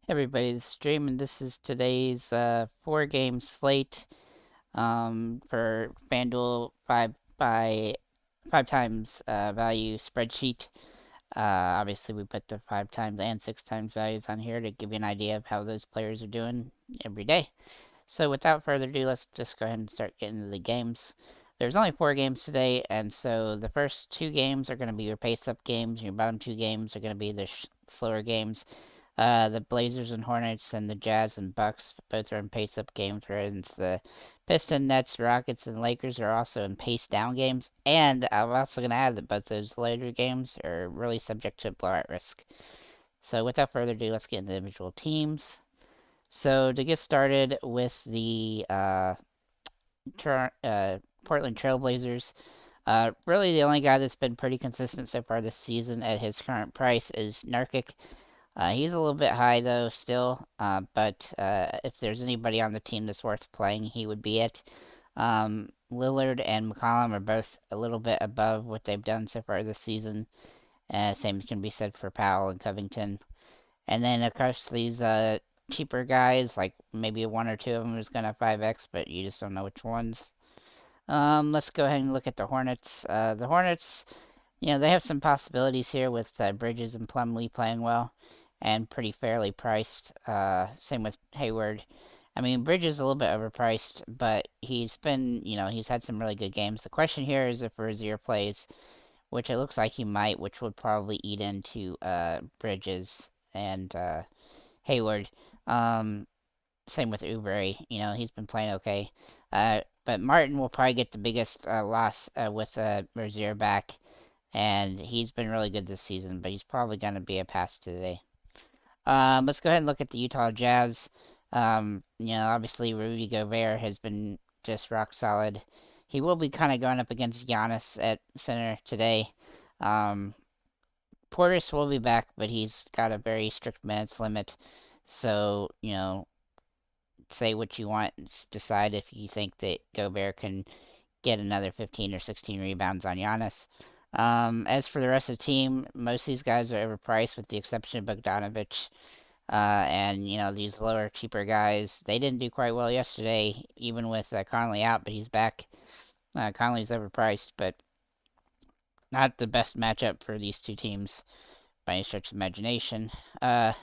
Hey everybody, this is Stream, and this is today's four-game slate for FanDuel five times value spreadsheet. Obviously, we put the 5 times and 6 times values on here to give you an idea of how those players are doing every day. So, without further ado, let's just go ahead and start getting into the games. There's only 4 games today, and so the first 2 games are going to be your pace-up games. Your bottom 2 games are going to be the slower games. The Blazers and Hornets and the Jazz and Bucks both are in pace-up games, whereas the Pistons, Nets, Rockets, and Lakers are also in pace-down games. And I'm also going to add that both those later games are really subject to blowout risk. So without further ado, let's get into individual teams. So to get started with the Portland Trailblazers, really the only guy that's been pretty consistent so far this season at his current price is Nurkic. He's a little bit high though still, but if there's anybody on the team that's worth playing, he would be it. Lillard and McCollum are both a little bit above what they've done so far this season. Same can be said for Powell and Covington. And then of course these cheaper guys, like maybe one or two of them is gonna 5x, but you just don't know which ones. Let's go ahead and look at the Hornets. The Hornets, they have some possibilities here with Bridges and Plumlee playing well and pretty fairly priced. Same with Hayward. I mean, Bridges is a little bit overpriced, but he's had some really good games. The question here is if Rozier plays, which it looks like he might, which would probably eat into Bridges and Hayward. Um, Same with Oubre. He's been playing okay. But Martin will probably get the biggest loss with Rozier back, and he's been really good this season, but he's probably going to be a pass today. Let's go ahead and look at the Utah Jazz. Obviously Rudy Gobert has been just rock solid. He will be kind of going up against Giannis at center today. Um, Portis will be back, but he's got a very strict minutes limit. So, say what you want. Decide if you think that Gobert can get another 15 or 16 rebounds on Giannis. As for the rest of the team, most of these guys are overpriced with the exception of Bogdanovich. And, these lower, cheaper guys, they didn't do quite well yesterday, even with Conley out, but he's back. Conley's overpriced, but not the best matchup for these two teams by any stretch of imagination. Uh,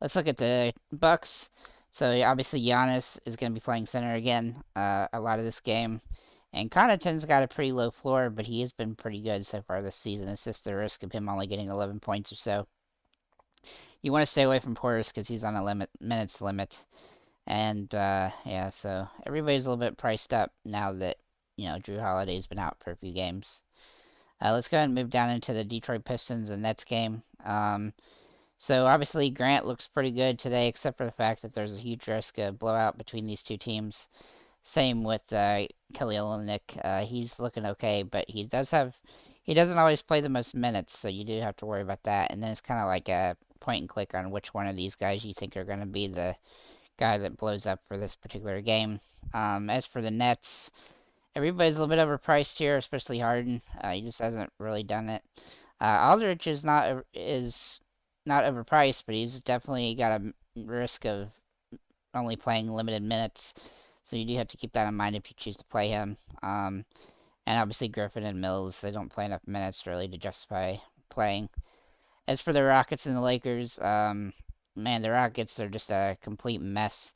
let's look at the Bucks. So obviously Giannis is going to be playing center again a lot of this game. And Connaughton's got a pretty low floor, but he has been pretty good so far this season. It's just the risk of him only getting 11 points or so. You want to stay away from Portis because he's on a minutes limit. And yeah, so everybody's a little bit priced up now that Drew Holiday's been out for a few games. Let's go ahead and move down into the Detroit Pistons and Nets game. So obviously Grant looks pretty good today, except for the fact that there's a huge risk of blowout between these two teams. Same with Kelly Olynyk. He's looking okay, but he doesn't always play the most minutes, so you do have to worry about that. And then it's kind of like a point and click on which one of these guys you think are going to be the guy that blows up for this particular game. As for the Nets, everybody's a little bit overpriced here, especially Harden. He just hasn't really done it. Aldridge is not overpriced, but he's definitely got a risk of only playing limited minutes. So you do have to keep that in mind if you choose to play him. And obviously Griffin and Mills, they don't play enough minutes really to justify playing. As for the Rockets and the Lakers, man, the Rockets are just a complete mess.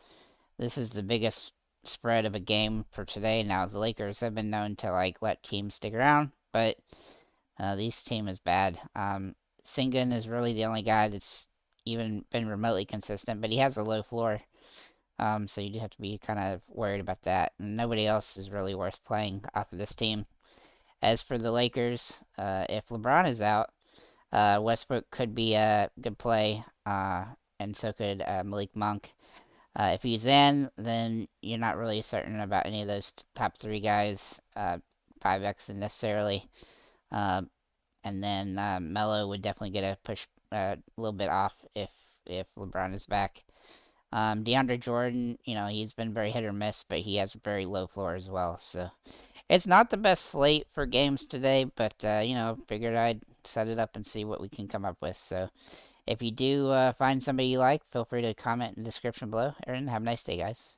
This is the biggest spread of a game for today. Now the Lakers have been known to let teams stick around, but this team is bad. Sengun is really the only guy that's even been remotely consistent, but he has a low floor. So you do have to be kind of worried about that. And nobody else is really worth playing off of this team. As for the Lakers, if LeBron is out, Westbrook could be a good play, and so could Malik Monk. If he's in, then you're not really certain about any of those top three guys, 5x necessarily. Uh, and then Melo would definitely get a push a little bit off if LeBron is back. DeAndre Jordan, he's been very hit or miss, but he has a very low floor as well. So it's not the best slate for games today, but figured I'd set it up and see what we can come up with. So If you do find somebody you like, feel free to comment in the description below. And have a nice day, guys.